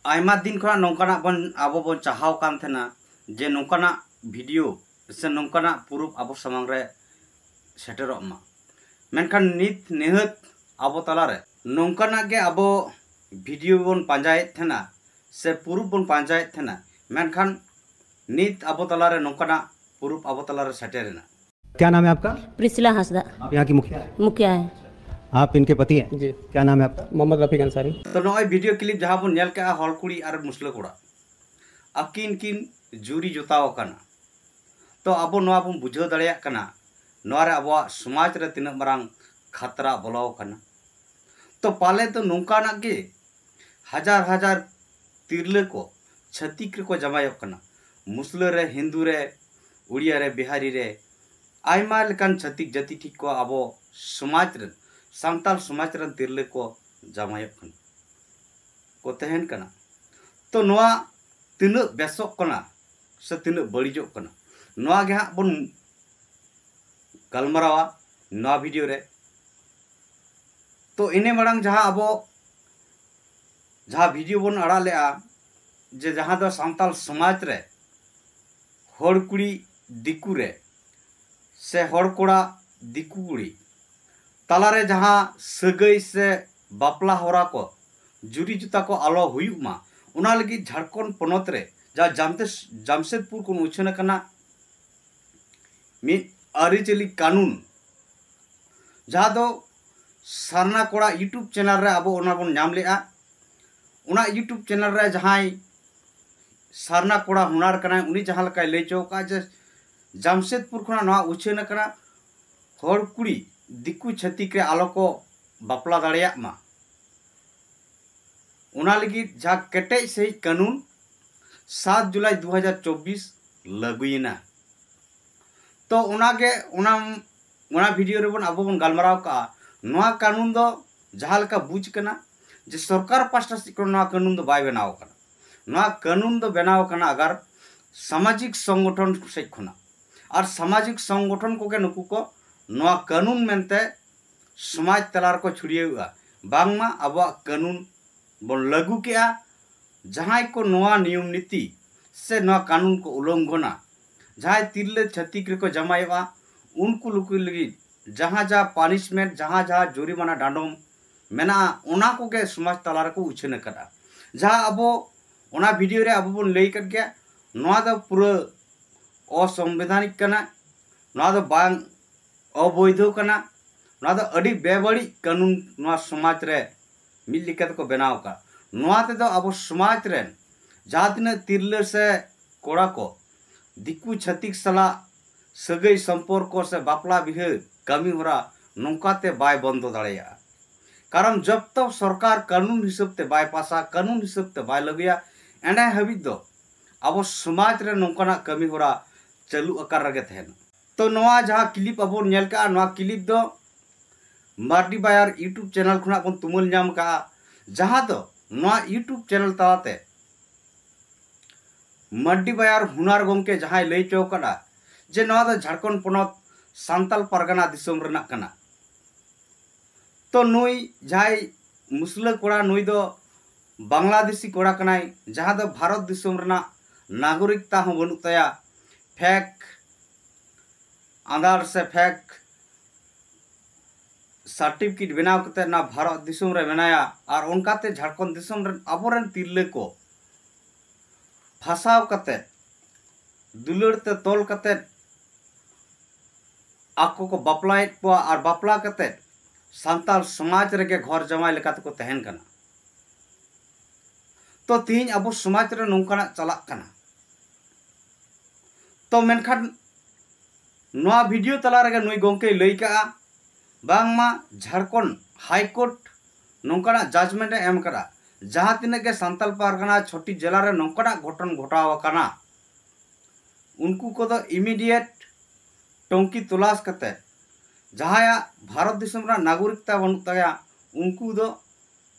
आयमा दिन खना नौकाना बन आबो बन चाहाव कान थेना जे नौकाना वीडियो से नौकाना पुरुप आबो समांग रे सेटेरोग मा मेनखान नित नेहत आबो तलारे नौकाना के आबो वीडियो बन पांजायत थेना से पुरुप बन पांजायत थेना मेनखान नित आबो तलारे नौकाना पुरुप आबो तलारे सेटेरेना। क्या नाम है आपका? प्रिसिला हंसदा। आप यहाँ की मुखिया है? मुखिया है। आप इनके पति हैं? जी। क्या नाम है आपका? मोहम्मद रफीक अंसारी। तो नॉय वीडियो क्लिप जहाँ बन नेल का हॉल कुड़ी और मुस्लिम कोड़ा अकिन किन जुरी जोताव कना तो अब नवा बन बुझाव दड़िया कना नवारे अब समाज रे तिना मरांग खतरा बोलाव कना तो पाले तो नौकाना के हजार हजार तिरले को छत्तीक को जमायो कना मुस्लिम रे हिंदू रे उड़िया रे बिहारी रे आयमा लेकान छत्तीक जाति ठीक को अब समाज रे सांताल समाज रे तिरले को जमायो कना को तहन कना तो नवा तिना बेसोक कना से तिना बड़ीजो कना नवा गे हाँ बन गलमरावा नवा वीडियो रे तो इने मरांग जहाँ अब जहाँ वीडियो बन अड़ा लेआ जे जहाँ दो सांताल समाज रे हर कुड़ी दिकू रे से हर कोड़ा दिकू कुड़ी तालारे जहाँ सगई से बापला होरा को जुरी जुता को आलो हुयुक मा उना लगी झारखंड पनत रे जहाँ जामशेदपुर को उछन कना मिद आरिचली कानून जहाँ दो सारना कोड़ा यूट्यूब चैनल रे अब ओना बन नाम लेआ उना यूट्यूब चैनल रे जहाँ सारना कोड़ा हुनार कना उनी जहाँ लका लई चौका जे जामशेदपुर खुना नवा उछन कना हर कुड़ी दिकू छत्तीक रे आलो को बापला दाड़िया मा उना लगी जहाँ केटे सही कानून 7 जुलाई 2024 लागुयना तो उनागे उना वीडियो रे बन अब बन गलमराव का नवा कानून दो जहाँ लका बुझ कना जे सरकार पास्टा से नवा कानून दो बाय बनाव कना नवा कानून दो बनाव कना अगर सामाजिक संगठन से खुना और सामाजिक संगठन को के नुकु को नवा कानून मेनते समाज तलार को छुड़िएगा बांगमा अब कानून बन लागू किया जहाँ को नवा नियम नीति से नवा कानून को उल्लंघना जहाँ तिरले छत्तीक को जमाएगा उनको लुकु लगी जहाँ जहाँ पानिशमेंट जहाँ जहाँ जुर्माना डांडोम मेना उना को के समाज तलार को उछन करा जहाँ अब उना वीडियो रे अब बन लई कर गया नवा दो पूरा असंवैधानिक कना नवा दो बांग अवैध कना नवा दो अड़ी बेबड़ी कानून नवा समाज रे मिल लिखत को बनाव का नवा ते दो अब समाज रे जहाँ तीन तिरले से कोड़ा को दिकू छत्तीक सला सगई संपर्क से बापला बिहे कमी होरा नौकाते बाय बंदो दाड़िया कारण जब तक सरकार कानून हिसाब ते बाय पासा कानून हिसाब ते बाय लगया एंडे हाबिज दो अब समाज रे नौकाना कमी होरा चालू आकार रगे तहन तो नवा जहाँ क्लिप अब नेल का नवा क्लिप दो मार्डी बायर यूट्यूब चैनल खुना बन तुमुल नाम का जहाँ दो नवा यूट्यूब चैनल ताते मार्डी बायर हुनार गमके जहाँ लई चौकड़ा जे नवा दो झारखंड पनत सांताल परगना दिसोम रना कना तो नुई जहाँ मुस्लिम कोड़ा नुई दो बांग्लादेशी कोड़ा कनाई जहाँ दो भारत दिसोम रना नागरिकता हो बनुक तया फेक आधार से फेक सर्टिफिकेट बनाव कते ना भारत दिसोम रे बनाया और उनकाते झारखंड दिसोम रे अबोरन तिरले को फसाव कते दुलड़ते तोल कते आको को बापलायत को और बापला कते सांताल समाज रे घर जमाय लेकाते को तहन कना तो तीन अब समाज रे नौकाना चलाक कना तो मेनखान नवा वीडियो तला रे नुई गंके लई का बांगमा झारखंड हाईकोर्ट नौकाना जजमेंट एम करा जहाँ तीन के सांताल परगना छोटी जिला रे नौकाना घटन घटाव कना उनको को तो इमीडिएट टंकी तलाश करते जहाँ भारत दिसम रा नागरिकता बनुक तया उनको दो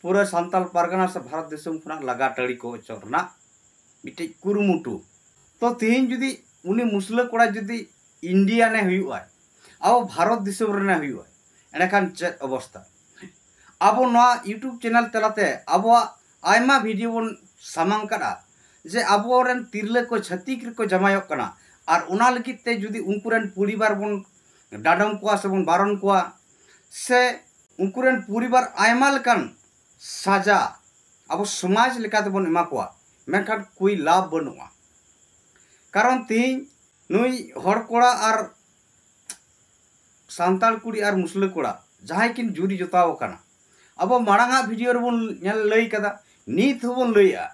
पूरा सांताल परगना से भारत दिसम खुना लगा टड़ी को चोरना मिटे कुरुमुटु तो तीन जुदी उनी मुस्लिम कोड़ा जुदी इंडिया ने हुआ अब भारत दिसम रे हुआ एनेखान चेक अवस्था अब नवा यूट्यूब चैनल तलाते अब आयमा वीडियो बन सामांग करा जे आबोरेन तिरले को छत्तीक को जमायोक कना और उना लगित ते जुदी उनकुरेन परिवार बन डाडम को से बन बारन को से उनकुरेन परिवार आयमा लेकान साजा अब समाज लेकाते बन एमा को मेनखान कोई लाभ बनुआ कारण तीन नुई हर कोड़ा और सांताल कुड़ी और मुसले कोड़ा जहां किन जुरी जोताव कना अब मांगा वीडियो रे बन लई कदा नीत होबन लईआ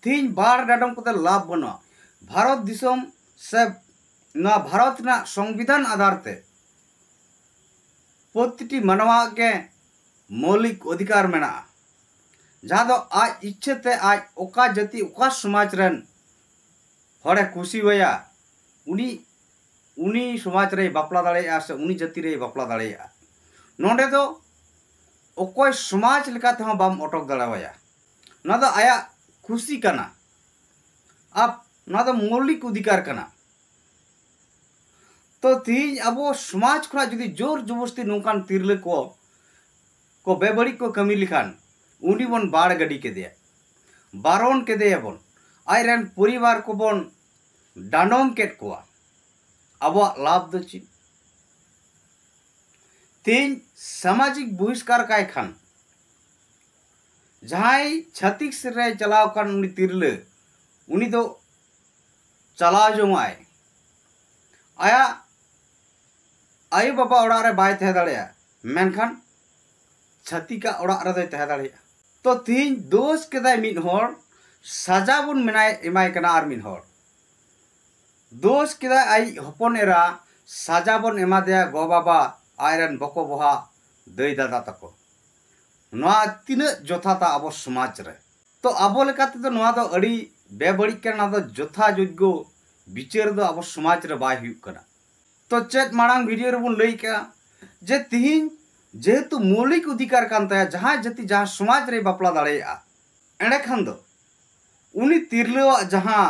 तीन बार डाडम को लाभ बनुआ भारत दिसम से ना भारत ना संविधान आधार ते प्रतिटी मानवा के मौलिक अधिकार मेना जहाँ दो आज इच्छे ते आज ओका जाति ओका समाज रन हरे खुशी होया उनी समाज रे बापला दाड़ेया से उनी जाति रे बापला दाड़ेया नोंडे दो ओकोय समाज लेकाते हूँ बाम अटक दाड़ावाया ना दो आया खुशी कना अब ना दो मौलिक अधिकार कना तो तीन अब समाज खुला जुदी जोर जबरस्ती नौकान तिरले को बेबड़ी को कमी लिखान उनी बन बाड़ गडी के दिया बारोन के दिया बन आयरन परिवार को बन डांडोम केट को अब लाभ दो ची तीन सामाजिक बहिष्कार काय खान जहां छत्तीक से चलाव कान उनी तिरले उनी तो चला जोंगाय आया आयु बाबा ओड़ा रे बाय तहे दाड़ेया मेनखान छत्तीका ओड़ा रे दय तहे दाड़ेया तो तीन दोष केदाय मिन होर सजा बन मेनाय एमाय कना आर मिन होर दोष केदाय आई हपन एरा सजा बन एमा देया गो बाबा आयरन बको बहा दय दादा तको नोआ तिना जोथाता अब समाज रे तो आबो लेकाते तो नोआ दो अड़ी बेबड़ी कना दो जोथा जोग्गो विचार दो अब समाज रे बाय हुयुक कना तो चेत मांग वीडियो रे बन लई का जे तिहिन जेहेतु मौलिक अधिकार कान ताया जहां जाति जहां समाज रे बापला दाड़ेया एंडे खान दो उनी तिरलेवा जहां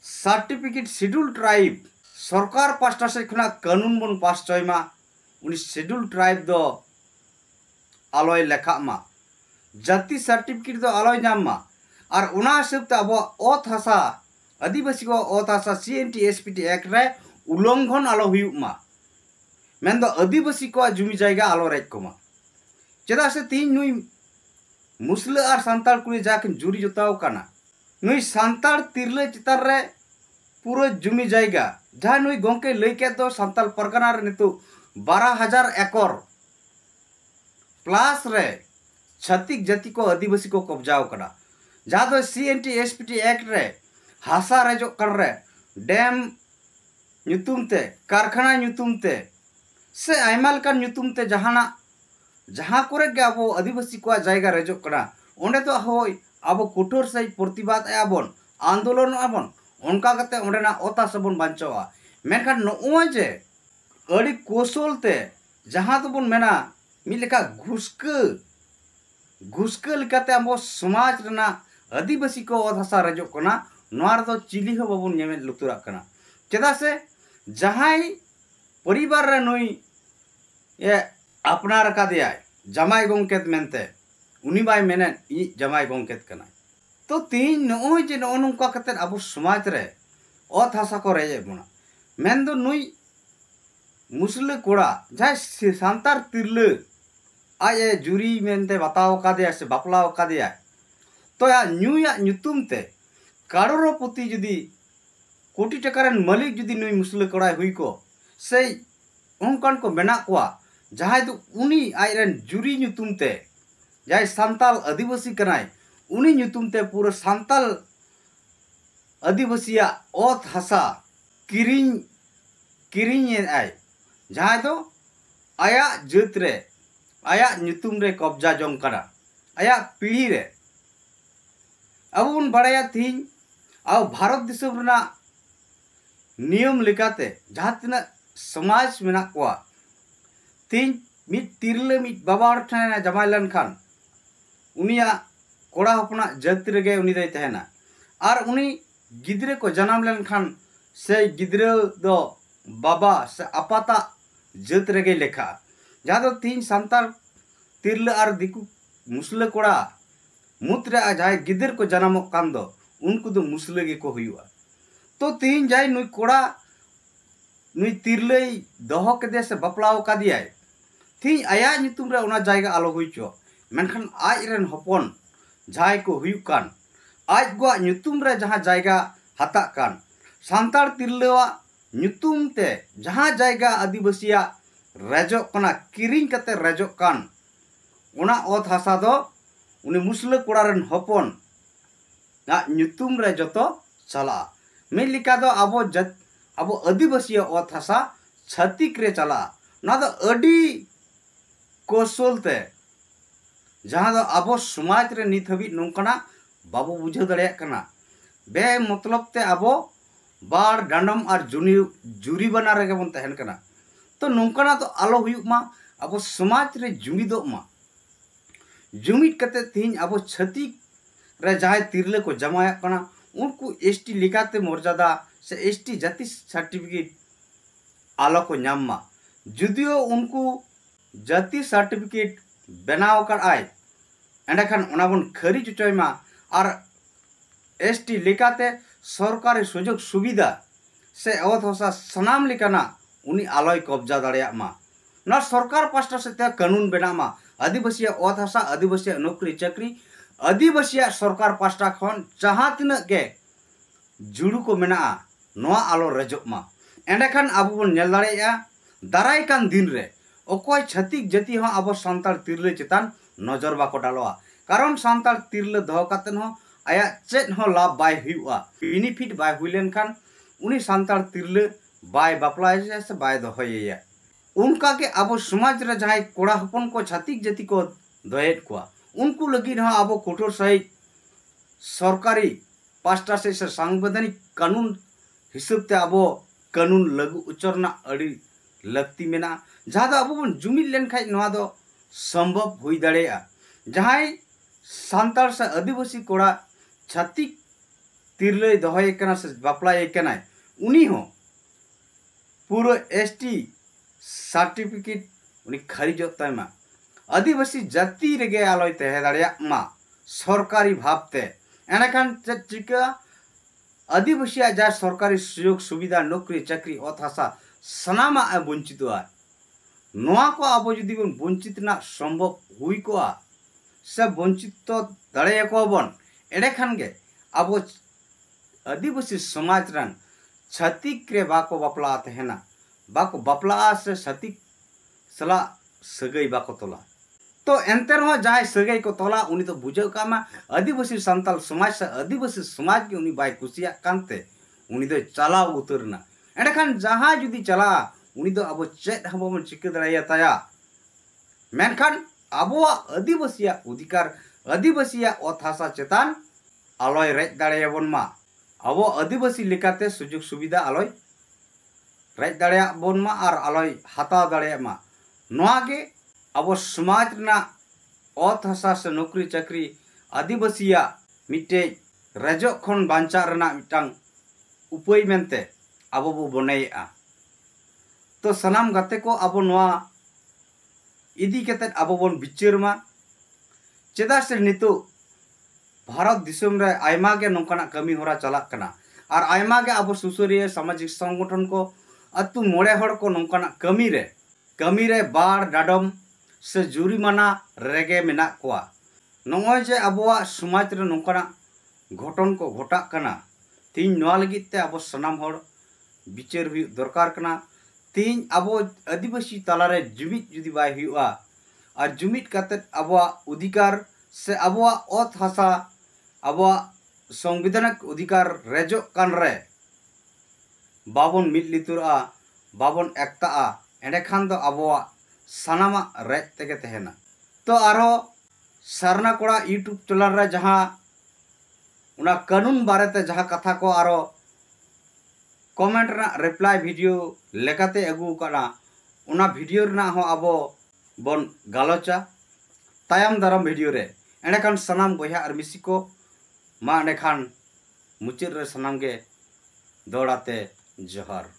सर्टिफिकेट शेड्यूल ट्राइब सरकार पास्टा से खना कानून बन पास चयमा उनी शेड्यूल ट्राइब दो आलोय लेखा मा जाति सर्टिफिकेट दो आलोय नाम मा और उना हिसाब ते अब ओत हासा आदिवासी को ओत हासा CNT SPT एक्ट रे उल्लंघन आलो हुयुक मा मेन दो आदिवासी को जुमी जायगा आलो रेज को मा चेदा से तीन नुई मुसले और सांताल कुड़ी जाकिन जुरी जोताव काना नुई सांताल तिरले चितार रे पूरा जुमी जायगा जहां नुई गोंके लई के दो सांताल परगना रे नितु 12,000 एकड़ प्लस रे छत्तीक जाति को आदिवासी को कब्जाव कना जहां दो CNT SPT एक्ट रे हासा रेजो कर रे डैम ᱧᱩᱛᱩᱢ ᱛᱮ कारखाना ᱧᱩᱛᱩᱢ ᱛᱮ से आयमा लेकान ᱧᱩᱛᱩᱢ ᱛᱮ जहां करे गे अब आदिवासी को जायगा रेजो कना ओंडे तो होय अब कठोर सही प्रतिबाद आबन आंदोलन आबन उनका कते ओंडेना ओता सबन बांचवा मेनखान नोय जे अड़ी कौशल ते जहां तो बन मेना मिलेका घुसके लेकाते अब समाज रेना आदिवासी को ओधासा रेजो कना नोआर दो चिली हो बाबन नेमे लुतुरा कना चेदा से जहां परिवार रे नुई ये अपनार का दिया जमाई गोंकेत मेनते उनी बाय मेने इ जमाई गोंकेत कना तो तीन नोय जे नोनुका कते अब समाज रे ओत हासा को रेजे बुना मेन दो नुई मुसले कोड़ा जाय सांतार तिरले आये जुरी मेनते बताव का दिया से बापलाव का दिया तो या न्यूया ᱧᱩᱛᱩᱢ ते कारोरपति जुदी कोटी टकर मालिक जुदी नुई मुसले कोड़ा हुई को से उनकान को मेना कोआ जहां तो उनी आयरन जुरी ᱧᱩᱛᱩᱢ ते जाय सांताल आदिवासी कनाय उनी ᱧᱩᱛᱩᱢ ते पूरा सांताल आदिवासिया ओत हासा किरिñ आय जहां तो आया जात रे आया ᱧᱩᱛᱩᱢ रे कब्जा जों करा आया पीढ़ी रे अब उन बड़ाया थी अब भारत दिसम रना नियम लेकाते जहां तना समाज मेना कोआ तीन मिट तिरले मिट बाबा ठना जमाय लन खान उनिया कोड़ा हपना जात रेगे उनी दय तहना और उनी गिद्रे को जन्म लन खान से गिद्रे दो बाबा से अपाता जात रेगे लेखा जहां दो तीन सांताल तिरले और दिकु मुसले कोड़ा मुद्रे जहाँ गिदर को जन्मों कान दो उनको दो मुसले गे को हुआ। तो तीन जाए नुई कोड़ा नुई तिरलई दोहो के से बपलाव का दिया थी आया नितुम रे उना जायगा आलो हुई चो मेनखान आज रेन हपन जाय को हुई कान आज गो नितुम रे जहाँ जायगा हता कान सांतार तिरलेवा नितुम ते जहाँ जायगा आदिवासिया रेजो कना किरिंग कते रेजो कान उना ओत हासा दो उनी मुसले कोड़ा रेन हपन ना नितुम रे जतो चला मेलिका दो अब आदिवासिया ओत हासा छतिक रे चला ना दो अडी कौशल ते जहाँ दो अब समाज रे नित हबी नोंकना बाबू बुझे दड़िया कना बे मतलब ते अब बार डांडम और जुरी बना रे बन तहन कना तो नोंकना तो आलो हुयुक मा अब समाज रे जुमिदो मा जुमिद कते तीन अब छतिक रे जहाँ तिरले को जमाया कना उनको एसटी लिखाते मर्यादा से एसटी जाति सर्टिफिकेट आलो को नाम मा जुदियो उनको जाति सर्टिफिकेट बनाव कर आय एंडखान उनाबन खरी चुचय मा और एसटी लिखाते सरकारी सुजोग सुविधा से अवध होसा सनाम लिखाना उनी आलोय कब्जा दाड़िया मा ना सरकार पास्टा से त्या कानून बना मा आदिवासिया अवध हासा आदिवासिया नौकरी चाकरी आदिवासिया सरकार पास्टा खन जहाँ तिना के जुड़ू को मेना नोआ आलो रजोक मा एंडखान अब बन नेल दाड़िया दाराय कान दिन रे अकोय छतिक जाति हो अब सांतार तिरले चेतान नजर बाको डालोआ कारण सांतार तिरले दहो कातेन हो आया चेत हो लाभ बाय हुआ बेनिफिट बाय हुइलेन खान उनी सांतार तिरले बाय बापलाय से बाय दहोया उनका के अब समाज रे जहां कोड़ा हपन को छतिक जाति को दहेत को उनको लगी हो अब कठोर सहित सरकारी पास्टा से सांवैधानिक कानून हिसाब ते अब कानून लागू उच्चरना अड़ी लगती मेना जहाँ अब बन जुमिद लेन खाई नवा दो संभव हुई दाड़ेया जहाँ सांतार से आदिवासी कोड़ा छतिक तिरले दहोय कना से बापलाय कना उनी हो पूरा एसटी सर्टिफिकेट उनी खरीजो तयमा आदिवासी जाति रेगे आलोय तहे दाड़ेया मा सरकारी भावते एनाखान चिका आदिवासी जा सरकारी सुयोग सुविधा नौकरी चाकरी अत हासा सनामा वंचित नोआ को अब जुदी बन वंचित ना संभव हुई को से वंचित तो दाड़े को बन एडेखान गे अब आदिवासी समाज रन छतिक रे बाको बापला तहेना बाको बापला से छतिक सला सगई बाको तोला तो एंतर हो जाय सगई को तोला उनी तो बुझे कामा आदिवासी संताल समाज से आदिवासी समाज के उनी बाय कुसिया कांते उनी तो चला उतरना एंडखान जहाँ जुदी चला उनी तो अब चेत हम चिका दाड़िया ताया मेनखान अब आदिवासिया अधिकार आदिवासिया अत हासा चेतान आलोय रेज दाड़िया बन मा अब आदिवासी लेकाते सुजोग सुविधा आलोय रेज दाड़िया बन मा और आलोय हाता दाड़िया मा नोआ गे अब समाज ना अत हासा से नौकरी चाकरी आदिवासिया मिटे रेजो खन बांचा रना मिटांग उपाय मेनते अब बो बनाया तो सनाम गाते को अब नोआ इदी केते अब बन बिचार मा चेदा से नितो भारत दिसम रे आयमा गे नोंकाना कमी होरा चलाक कना और आयमा गे अब सुसुरिया सामाजिक संगठन को अतु मोड़े हड़ को नोंकाना कमी रे बार डाडम से जुरिमाना रेगे मेना कोआ नोय जे अबवा समाज रे नोंकाना घटन को घटाक कना तीन नोआ लगित ते अब सनाम हड़ बिचार हुई दरकार कना तीन अब आदिवासी तालारे जुमिद जुदी बाय हुआ और जुमिद काते अब अधिकार से अब अत हासा अब संविधानिक अधिकार रेजो कान रे बाबन मिद लितुरा बाबन एकता एंडेखान दो अब सानामा रेज तेगे तहेना तो आरो सरना कोड़ा यूट्यूब चैनल रे जहाँ उना कानून बारेते जहाँ कथा को आरो कमेंट ना रिप्लाई वीडियो लेकाते अगू कना उना वीडियो ना हो अब बन गालोचा तायम दाराम वीडियो रे एंडेखान सनाम बया और मिसी को मा एंडेखान मुचाद रे सनाम गे दौड़ाते जोहार।